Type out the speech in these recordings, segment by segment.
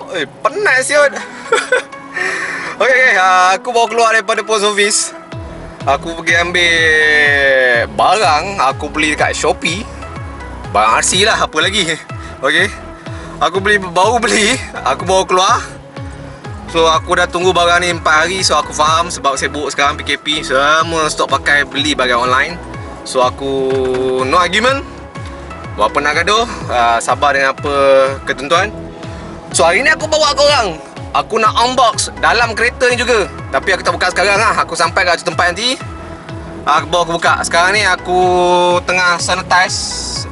Penat siot. Okay, aku baru keluar daripada post office. Aku pergi ambil barang. Aku beli dekat Shopee. Barang RC lah, apa lagi. Okay, aku baru beli. Aku baru keluar. So aku dah tunggu barang ni 4 hari. So aku faham sebab sibuk sekarang PKP. Semua stop pakai beli barang online. So aku no argument. Buat apa nak gaduh, sabar dengan apa ketentuan. So hari ni aku bawa korang. Aku nak unbox dalam kereta ni juga. Tapi aku tak buka sekarang lah. Aku sampai kat tempat nanti, baru aku buka. Sekarang ni aku tengah sanitize.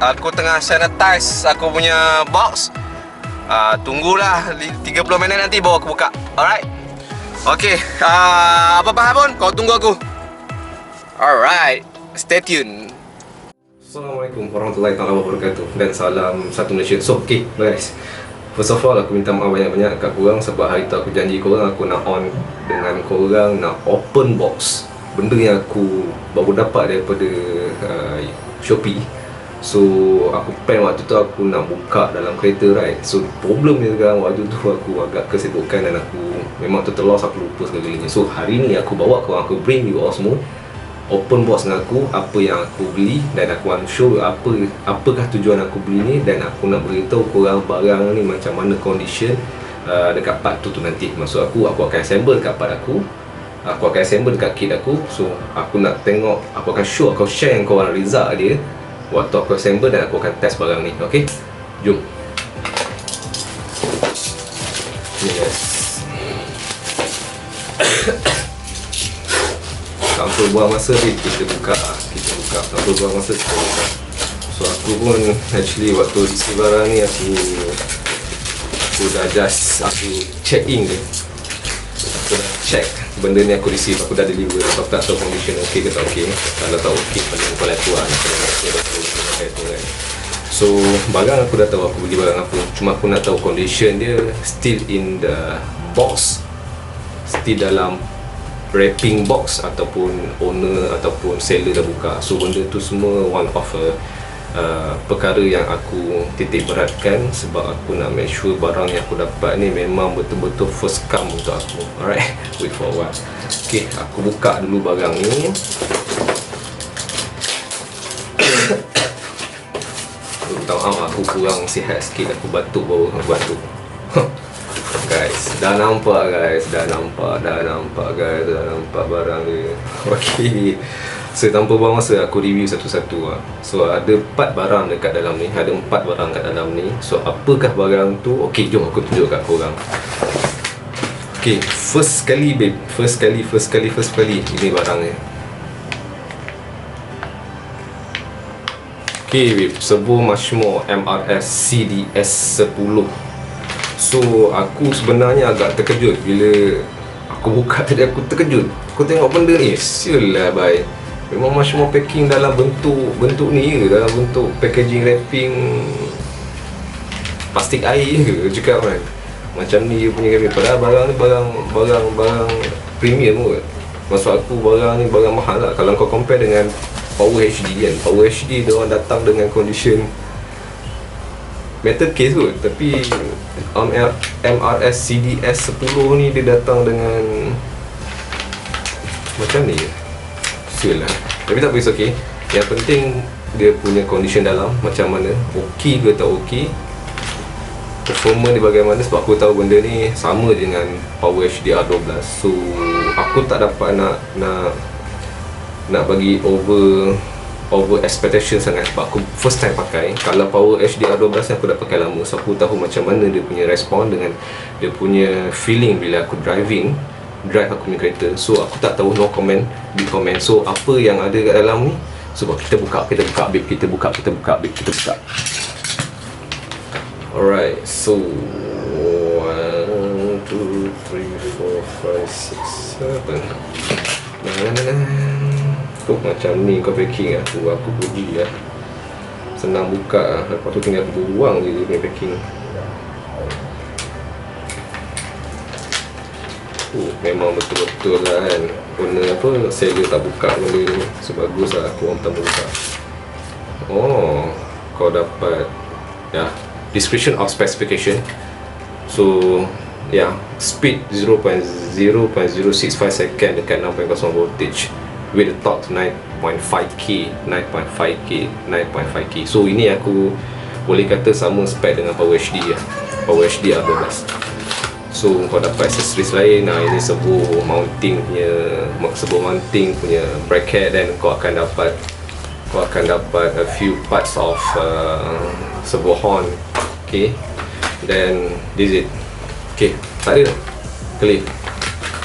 Aku punya box. Tunggulah 30 minit nanti baru aku buka. Alright. Okay, apa-apa pun kau tunggu aku. Alright, stay tune. Assalamualaikum warahmatullahi wabarakatuh. Dan salam satu Malaysia. So, okay guys, first of all aku minta maaf banyak-banyak kat korang. Sebab hari tu aku janji korang aku nak on dengan korang, nak open box benda yang aku baru dapat daripada Shopee. So aku plan waktu tu aku nak buka dalam kereta, right. So problem dia sekarang, waktu tu aku agak kesibukan dan aku memang total loss, aku lupa segala-galanya. So hari ni aku bawa korang, aku bring you all semua open box dengan aku, apa yang aku beli, dan aku want show apakah tujuan aku beli ni, dan aku nak beritahu korang barang ni macam mana condition dekat part tu nanti. Maksud aku akan assemble dekat part aku akan assemble dekat kit aku. So aku nak tengok, aku akan show, aku share dengan korang result dia waktu aku assemble, dan aku akan test barang ni. Okay, jom. Yes. Tanpa buang masa ni, kita buka. Tanpa buang masa, kita buka. So aku pun actually waktu receive barang ni, aku dah aku check in je. Aku dah check benda ni aku receive, aku dah deliver. Aku tak tahu condition okey ke tak okey. Kalau tak okey, paling kepala tuan kan. So barang aku dah tahu aku beli barang apa. Cuma aku nak tahu condition dia still in the box, still dalam wrapping box, ataupun owner ataupun seller dah buka. So benda tu semua one of perkara yang aku titik beratkan. Sebab aku nak make sure barang yang aku dapat ni memang betul-betul first come untuk aku. Alright, wait for a while. Okay, aku buka dulu barang ni. Tahu aku kurang sihat sikit, aku batuk baru aku batuk. Guys, dah nampak guys, dah nampak barang dia. Okay, so tanpa buang masa aku review satu-satu. So ada 4 barang dekat dalam ni, ada 4 barang kat dalam ni. So apakah barang tu? Okay, jom aku tunjuk kat korang. Okay, first kali ini barangnya. Okay babe, sebuah Mashmo MRS CDS 10. So aku sebenarnya agak terkejut bila aku buka tadi. Aku terkejut, aku tengok benda ni, sial lah bye. Memang Mashmo packing dalam bentuk ni ke, dalam bentuk packaging wrapping plastik air ke cakap kan. Macam ni dia punya wrapping. Padahal barang ni barang premium kot. Maksud aku barang ni barang mahal lah. Kalau kau compare dengan Power HD kan, Power HD dia orang datang dengan condition metal case kot. Tapi MRS CDS 10 ni dia datang dengan macam ni je. Sial lah. Tapi tak apa, it's okay. Yang penting dia punya condition dalam macam mana, okey ke tak okey, performa dia bagaimana. Sebab aku tahu benda ni sama dengan Power HDR 12. So aku tak dapat nak bagi over expectation sangat. Sebab aku first time pakai. Kalau Power HDR 12 ni aku dah pakai lama. So aku tahu macam mana dia punya respon dengan dia punya feeling bila aku drive aku punya kereta. So aku tak tahu, no comment, big comment. So apa yang ada kat dalam ni, sebab kita buka babe, kita buka. Alright, so 1, 2, 3, 4, 5, 6, 7. Macam ni kau packing aku puji lah. Senang buka lah. Lepas tu tinggal buang je dia punya packing. Memang betul-betul lah kan. Owner apa, seller tak buka benda ni. So bagus lah aku orang pertama buka. Oh, kau dapat ya, description of specification. So yeah, speed 0.065 second dekat 6.0 voltage with the torque 9.5k 9.5k 9.5k. So ini aku boleh kata sama spek dengan Power HD lah, Power HD R12. So kau dapat accessories lain, ini sebuah mounting punya bracket, dan kau akan dapat a few parts of sebuah horn. Okay, then this is it. Okay, tak ada clear.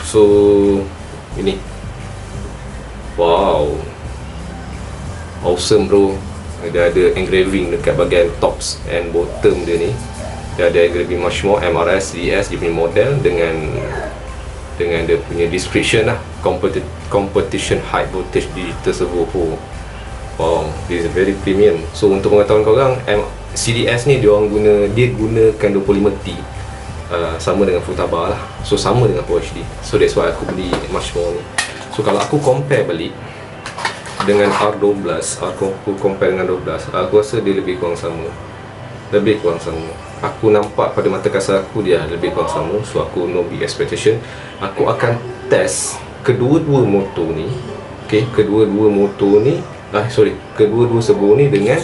So ini, wow, awesome bro. Dia ada engraving dekat bahagian tops and bottom dia ni. Dia ada engraving much more MRS, CDS dia punya model dengan dia punya description lah, competition high voltage digital servo. Wow, this is very premium. So untuk pengetahuan korang, CDS ni dia gunakan 25T, sama dengan Futaba lah. So sama dengan Full HD. So that's why aku beli much more ni. So kalau aku compare balik dengan R12, aku compare dengan 12, aku rasa dia lebih kurang sama. Aku nampak pada mata kasar aku dia lebih kurang sama. So aku no big expectation. Aku akan test kedua-dua motor ni. Okay, kedua-dua servo ni dengan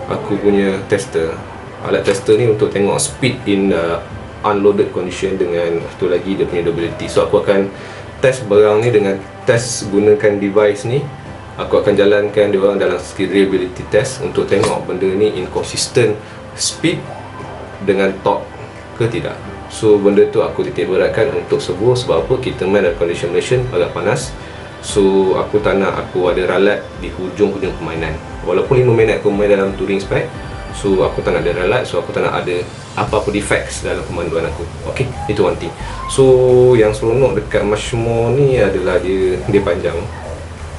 aku punya tester. Alat tester ni untuk tengok speed in unloaded condition, dengan satu lagi dia punya durability. So aku akan test barang ni dengan test gunakan device ni. Aku akan jalankan dia orang dalam skill reliability test untuk tengok benda ni inconsistent speed dengan torque ke tidak. So benda tu aku titik beratkan untuk servo. Sebab apa? Kita main dalam condition Malaysia agak panas. So aku tak nak aku ada ralat di hujung permainan. Walaupun 5 minit aku main dalam touring spec, so aku tak nak ada ralat. So aku tak nak ada apa-apa defects dalam pemanduan aku. Okay, itu one thing. So yang seronok dekat Mashmo ni adalah dia panjang.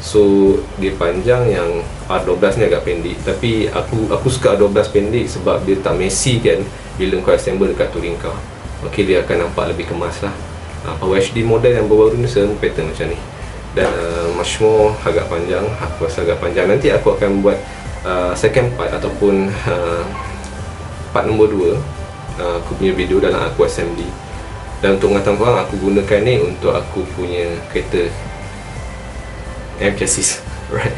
So dia panjang, yang R12 ni agak pendek. Tapi aku suka R12 pendek sebab dia tak messy kan bila kau assemble dekat touring car. Okay, dia akan nampak lebih kemas lah. Power HD model yang baru-baru ni semua pattern macam ni. Dan Mashmo agak panjang, aku rasa agak panjang. Nanti aku akan buat second part ataupun part nombor 2, aku punya video dalam aku assembly. Dan untuk pengetahuan korang, aku gunakan ni untuk aku punya kereta M chassis. Right.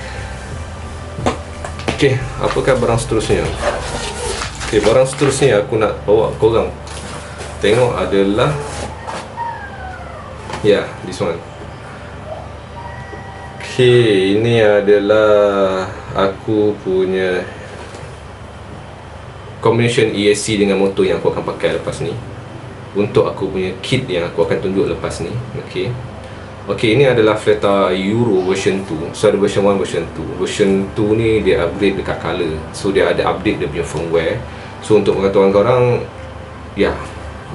Okay, apakah barang seterusnya? Okay, barang seterusnya aku nak bawa korang tengok adalah this one. Okay, ini adalah aku punya combination ESC dengan motor yang aku akan pakai lepas ni, untuk aku punya kit yang aku akan tunjuk lepas ni. Okay, ini adalah Fleta Euro version 2. So ada version 1, version 2. Version 2 ni dia upgrade dekat color. So dia ada update dia punya firmware. So untuk pengetahuan korang,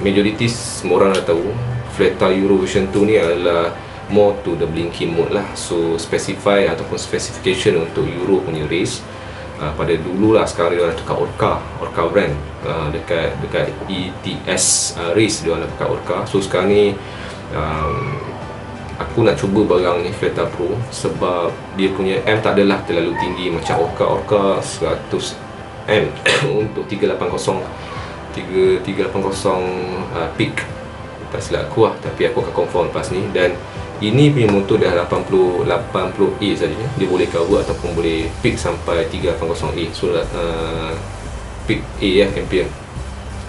majority semua orang dah tahu Fleta Euro version 2 ni adalah more to the blinking mode lah. So specify ataupun specification untuk Euro punya race, pada dulu lah, sekarang dia orang tukar Orca brand, dekat ETS race dia orang tukar Orca. So sekarang ni aku nak cuba barang ni Fleta Pro sebab dia punya M tak adalah terlalu tinggi macam Orca 100M untuk 380 peak. Tak silap aku lah, tapi aku akan confirm lepas ni. Dan ini punya motor dah 80A saja, dia boleh cover ataupun boleh peak sampai 380A. So peak A ampere.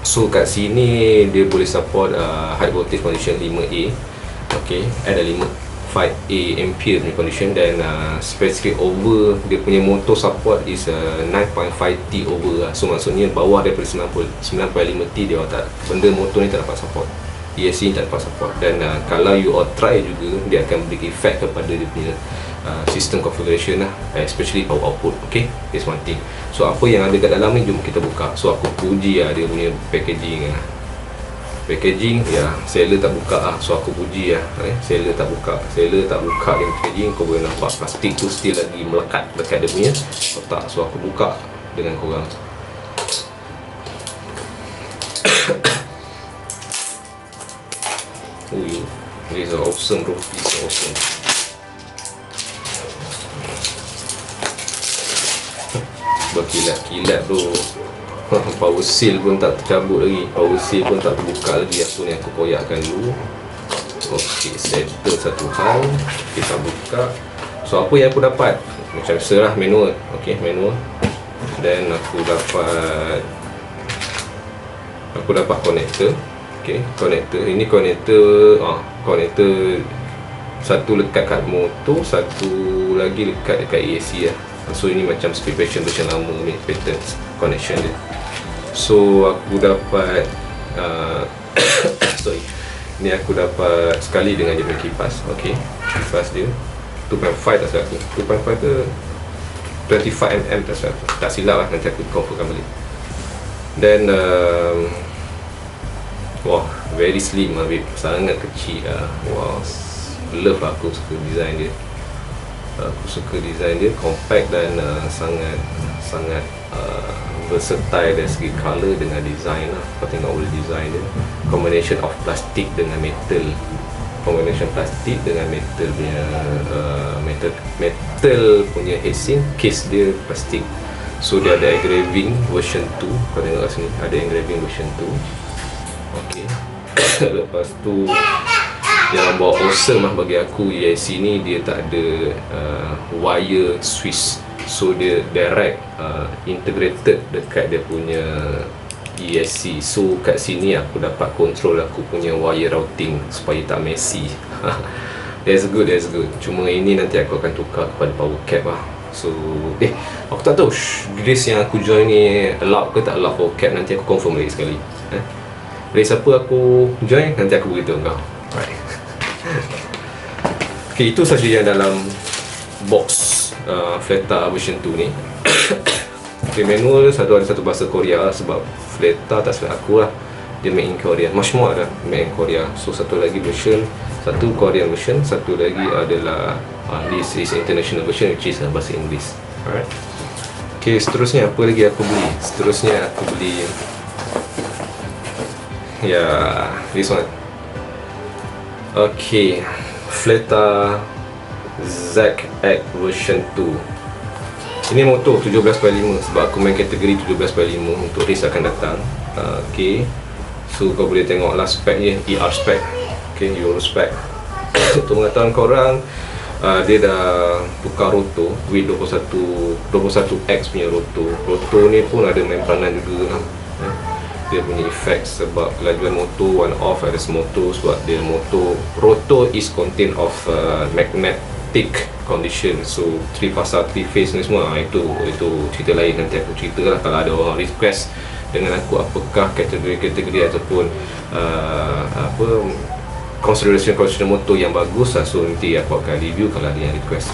So kat sini dia boleh support high voltage condition 5A. Okay, ada 5A ampere punya condition. Dan specific over dia punya motor support is 9.5T over lah. So maksudnya bawah daripada 9.5T dia tak, benda motor ni tak dapat support, ESC ni tak dapat support. Dan kalau you all try juga, dia akan beri efek kepada dia punya system configuration lah, especially power output. Okay, that's one thing. So apa yang ada kat dalam ni, jom kita buka. So aku puji dia punya packaging seller tak buka lah. So aku puji seller tak buka dia packaging. Kau boleh nampak plastik tu still lagi melekat dekat dia punya kotak. So aku buka dengan korang. This is awesome bro, this is awesome. Berkilat-kilat bro. Power seal pun tak tercabut lagi, power seal pun tak terbuka lagi. Aku koyakkan dulu. Okey, settle satu hal. Kita buka. So apa yang aku dapat? Macam biasalah, manual. Okey, manual. Dan aku dapat connector. Okey, connector. Ini connector satu lekat kat motor, satu lagi lekat dekat ESC lah. So ini macam speed version lama ni, pattern connection dia. So aku dapat sorry, ni aku dapat sekali dengan dia punya kipas. Okey, kipas dia 2.5 tak silap aku, 2.5 ke 25mm tak silap aku, tak silap lah, nanti aku confirmkan balik. Dan wah, very slim lah babe, sangat kecil lah. Wow, love aku suka design dia. Aku suka design dia, compact dan sangat versatile dari segi color dengan design lah. Kau tengok boleh design dia, combination of plastik dengan metal, combination plastik dengan metal punya metal punya heatsink, case dia plastik. So dia ada engraving version 2, kau tengok kat sini ada engraving version 2. Okey. Lepas tu yang bawa awesome lah bagi aku, ESC ni dia tak ada wire switch. So dia direct integrated dekat dia punya ESC. So kat sini aku dapat control aku punya wire routing supaya tak messy. That's good. Cuma ini nanti aku akan tukar kepada power cap lah. So aku tak tahu grease yang aku join ni allowed ke tak allowed power cap. Nanti aku confirm lagi sekali. Dari siapa aku join, nanti aku beritahu kau. Alright. Okay, itu saja yang dalam box Fleta version 2 ni. Okay, manual ada satu bahasa Korea sebab Fleta tak silap aku lah, dia made in Korea. Much more ada made in Korea. So satu lagi version, satu Korean version, satu lagi adalah this is international version which is bahasa Inggeris. Alright. Okay, seterusnya apa lagi aku beli? Seterusnya aku beli this one. Okay, Fleta ZX version 2. Ini motor 17/5 sebab aku main kategori 17/5 untuk race akan datang. Okay, so kau boleh tengok lah spec ni, ER spec, okay, Euro spec. Untuk mengatakan korang, dia dah tukar rotor with 21X punya rotor. Rotor ni pun ada main peranan juga lah. Dia punya effect sebab kelajuan motor one off ada motor sebab dia motor rotor is contain of magnetic condition. So 3 pasal 3 phase ni semua itu cerita lain, nanti aku cerita lah kalau ada orang request dengan aku apakah kategori ataupun consideration motor yang bagus lah. So nanti aku akan review kalau ada yang request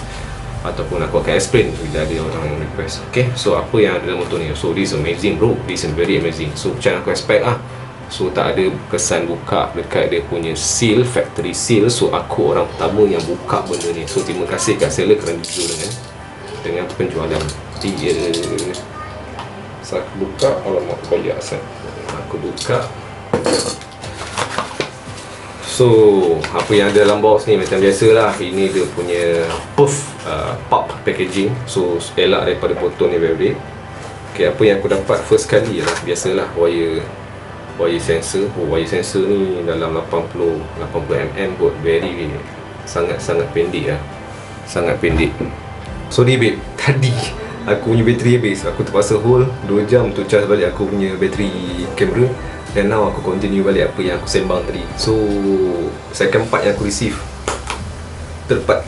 ataupun aku akan explain bila ada orang yang request. Okay, so apa yang ada dalam motor ni? So this is amazing bro, this is very amazing. So macam aku expect lah, so tak ada kesan buka dekat dia punya seal, factory seal. So aku orang pertama yang buka benda ni. So terima kasih kat seller kerana jujur dengan penjualan. So aku buka, alamak banyak asal. Aku buka. So apa yang ada dalam box ni macam biasalah, ini dia punya puff pop packaging. So elak daripada botol ni very. Okay, apa yang aku dapat first kali ialah biasalah wire sensor. Wire sensor ni dalam 80mm kot, very sangat pendek lah, sangat pendek. Sorry babe, tadi aku punya bateri habis, aku terpaksa hold 2 jam untuk charge balik aku punya bateri kamera. Dan now aku continue balik apa yang aku sembang tadi. So second part yang aku receive, third part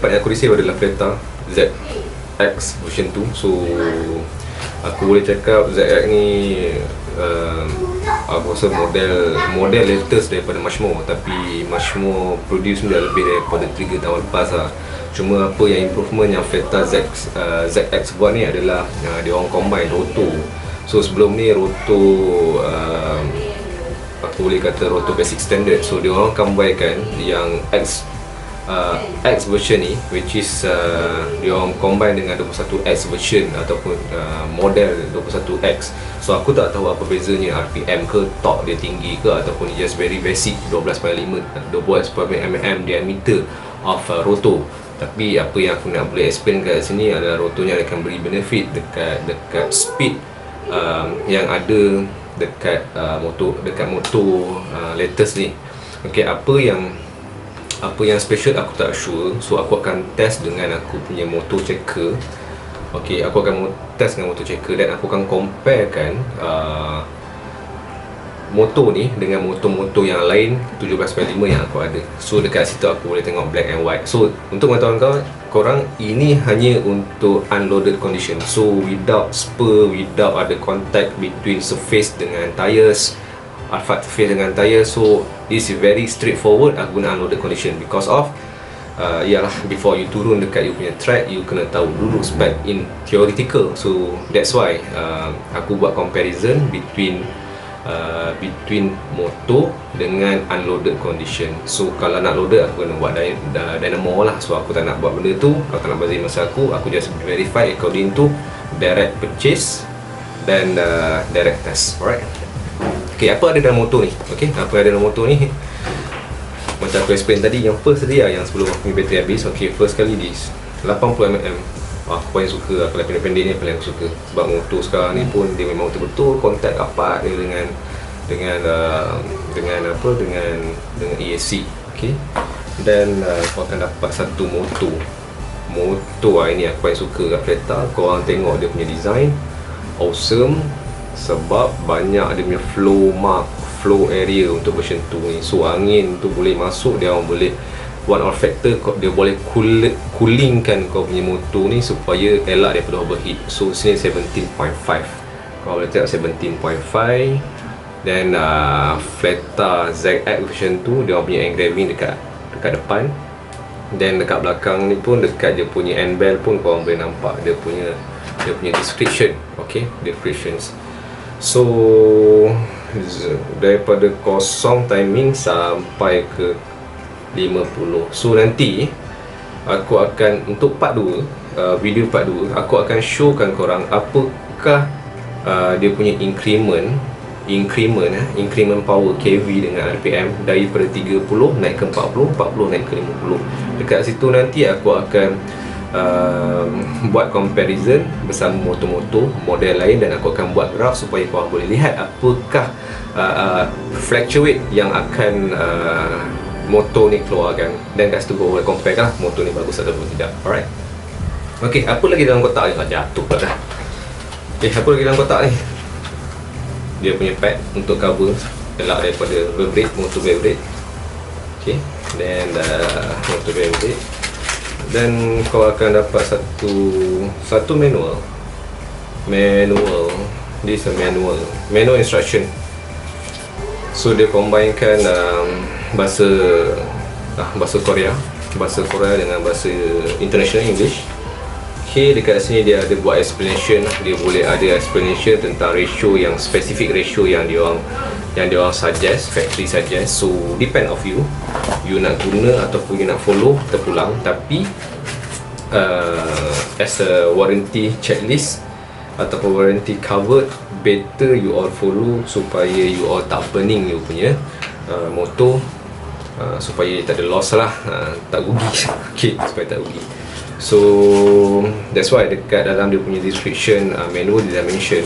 yang aku receive adalah Fleta ZX version 2. So aku boleh cakap ZX ni aku rasa model latest daripada Mushmore, tapi Mushmore produce ni dah lebih daripada 3 tahun lepas lah. Cuma apa yang improvement yang Fleta ZX buat ni adalah dia orang combine rotor. So sebelum ni rotor aku boleh kata rotor basic standard. So dia orang combine yang X version ni, which is dia orang combine dengan 21X version ataupun model 21X. So aku tak tahu apa bezanya, RPM ke, torque dia tinggi ke, ataupun just very basic 12.5 diameter of rotor. Tapi apa yang aku nak boleh explain kat sini adalah rotornya akan beri benefit dekat speed yang ada dekat motor latest ni. Okey, apa yang special aku tak sure. So aku akan test dengan aku punya motor checker. Okey, aku akan test dengan motor checker dan aku akan comparekan motor ni dengan motor-motor yang lain 17.5 yang aku ada. So dekat situ aku boleh tengok black and white. So untuk pengetahuan korang, ini hanya untuk unloaded condition. So without spur, without ada contact between surface dengan tires, surface dengan tire. So this is very straightforward. Aku guna unloaded condition because of ialah before you turun dekat you punya track, you kena tahu dulu spec in theoretical. So that's why aku buat comparison between motor dengan unloaded condition. So kalau nak loaded, aku kena buat dynamo lah. So aku tak nak buat benda tu. Kalau tak nak bazir masa aku just verify according to direct purchase dan direct test. Alright. Okay, apa ada dalam motor ni? Okay, apa ada dalam motor ni? Macam aku explain tadi, yang first tadi yang sebelum aku punya bateri habis. Okay, first kali this 80mm. Aku paling suka, kalau pendek-pendek ni paling aku suka. Sebab motor sekarang ni pun dia memang betul-betul kontak rapat dia dengan ESC. Okey. Dan kau akan dapat satu motor ini aku paling suka kat kereta. Kau orang tengok dia punya design awesome, sebab banyak dia punya flow area untuk version 2 ni. So angin tu boleh masuk, dia orang boleh one of factor dia boleh coolingkan kau punya motor ni supaya elak daripada overheat. So sini 17.5, kau boleh tengok 17.5. Dan Fleta ZX version 2 dia punya engraving dekat depan. Dan dekat belakang ni pun, dekat dia punya end bell pun kau boleh nampak dia punya description. Okay, descriptions. So daripada kosong timing sampai ke 50. So nanti aku akan, untuk part 2, video part 2, aku akan showkan korang apakah dia punya increment power kV dengan RPM daripada 30 naik ke 40, 40 naik ke 50. Dekat situ nanti aku akan buat comparison bersama motor-motor model lain, dan aku akan buat graf supaya korang boleh lihat apakah fluctuate yang akan motor ni keluarkan. Dan kat situ kau boleh compare lah motor ni bagus ataupun tidak. Alright. Okay, apa lagi dalam kotak ni? Jatuh pula dah. Okay, apa lagi dalam kotak ni? Dia punya pad untuk cover elak daripada motor vibrate. Okay, dan motor vibrate. Dan kau akan dapat satu manual. This is a manual instruction. So dia combinekan bahasa Korea dengan bahasa international English. Okay, dekat sini dia ada buat explanation. Dia boleh ada explanation tentang ratio, yang specific ratio yang dia orang suggest, factory suggest. So depend of you nak guna ataupun you nak follow, terpulang. Tapi as a warranty checklist ataupun warranty covered, better you all follow supaya you all tak burning you punya motor, supaya tak ada loss lah, tak rugi. Okay, supaya tak rugi. So that's why dekat dalam dia punya description manual dia dah mention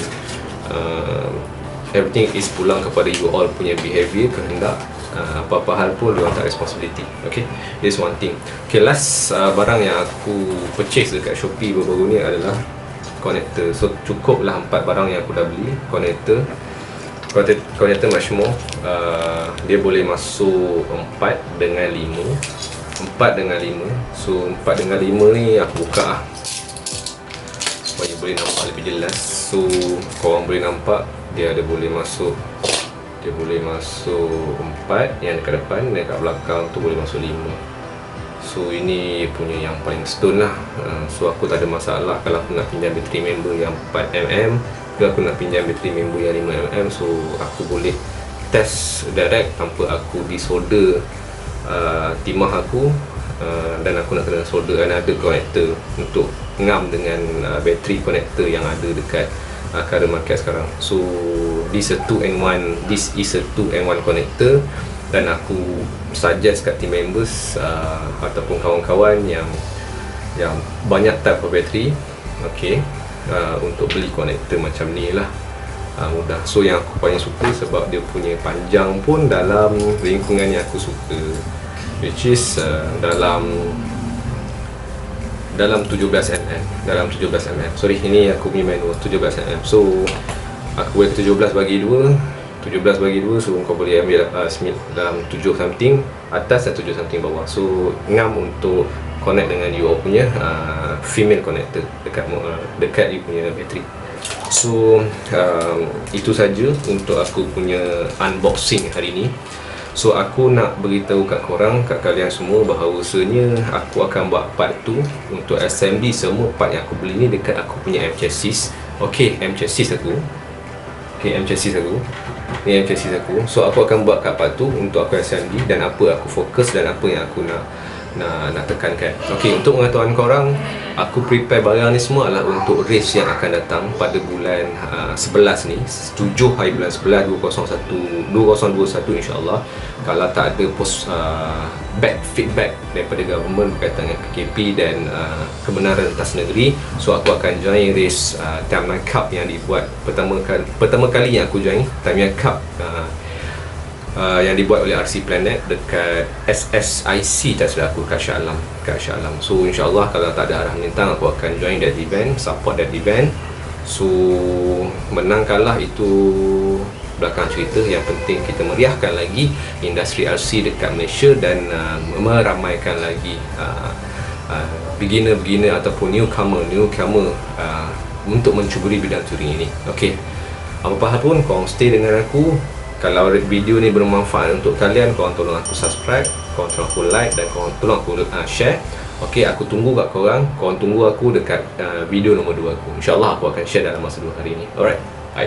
everything is pulang kepada you all punya behavior, kehendak. Apa-apa hal pun dia tak responsibility. Okay, this one thing. Okay, last barang yang aku purchase dekat Shopee baru-baru ni adalah connector. So cukuplah 4 barang yang aku dah beli. Connector Mashmo, dia boleh masuk 4 dengan 5. So 4 dengan 5 ni aku buka supaya boleh nampak lebih jelas. So korang boleh nampak dia boleh masuk 4 yang dekat depan, dan dekat belakang tu boleh masuk 5. So ini punya yang paling stone lah. So aku tak ada masalah kalau aku nak pinjam battery member yang 4mm ke aku nak pinjam battery member yang 5mm. So aku boleh test direct tanpa aku disolder timah aku, dan aku nak kena solder another connector untuk ngam dengan battery connector yang ada dekat current market sekarang. So this is a 2-in-1 connector, dan aku suggest kat team members ataupun kawan-kawan yang banyak type of battery, okay, untuk beli connector macam ni lah. mudah. So yang aku paling suka sebab dia punya panjang pun dalam lingkungan yang aku suka, which is dalam 17mm. Sorry, ini aku punya manual 17mm. So aku buat 17 bagi 2, so kau boleh ambil dalam 7 something atas dan 7 something bawah. So 6 untuk connect dengan you punya female connector dekat you punya bateri. So itu saja untuk aku punya unboxing hari ni. So aku nak beritahu kat korang, kat kalian semua, bahawasanya aku akan buat part tu untuk assembly semua part yang aku beli ni dekat aku punya M chassis. Okay, M chassis aku. Ni M chassis aku. So aku akan buat kat part tu untuk aku assembly dan apa aku fokus dan apa yang aku nak tekankan. Okay, untuk pengetahuan korang, aku prepare barang ni semua adalah untuk race yang akan datang pada bulan 11 ni, 7 hari bulan 11 2021 insyaAllah. Kalau tak ada back feedback daripada government berkaitan dengan PKP dan kebenaran atas negeri, so aku akan join race Timeline Cup yang dibuat pertama kali yang aku join Timeline Cup yang dibuat oleh RC Planet dekat SSIC, tak silap aku, kat Shah Alam. So insyaAllah kalau tak ada arah melintang, aku akan join that event, support that event. So menang kalah itu belakang cerita, yang penting kita meriahkan lagi industri RC dekat Malaysia dan meramaikan lagi beginner ataupun newcomer untuk mencuburi bidang touring ini. Okay, apa hal pun korang stay dengan aku. Kalau video ni bermanfaat untuk kalian, korang tolong aku subscribe, korang tolong aku like dan korang tolong aku share. Ok, aku tunggu kat korang tunggu aku dekat video nombor 2 aku. InsyaAllah aku akan share dalam masa 2 hari ni. Alright, bye.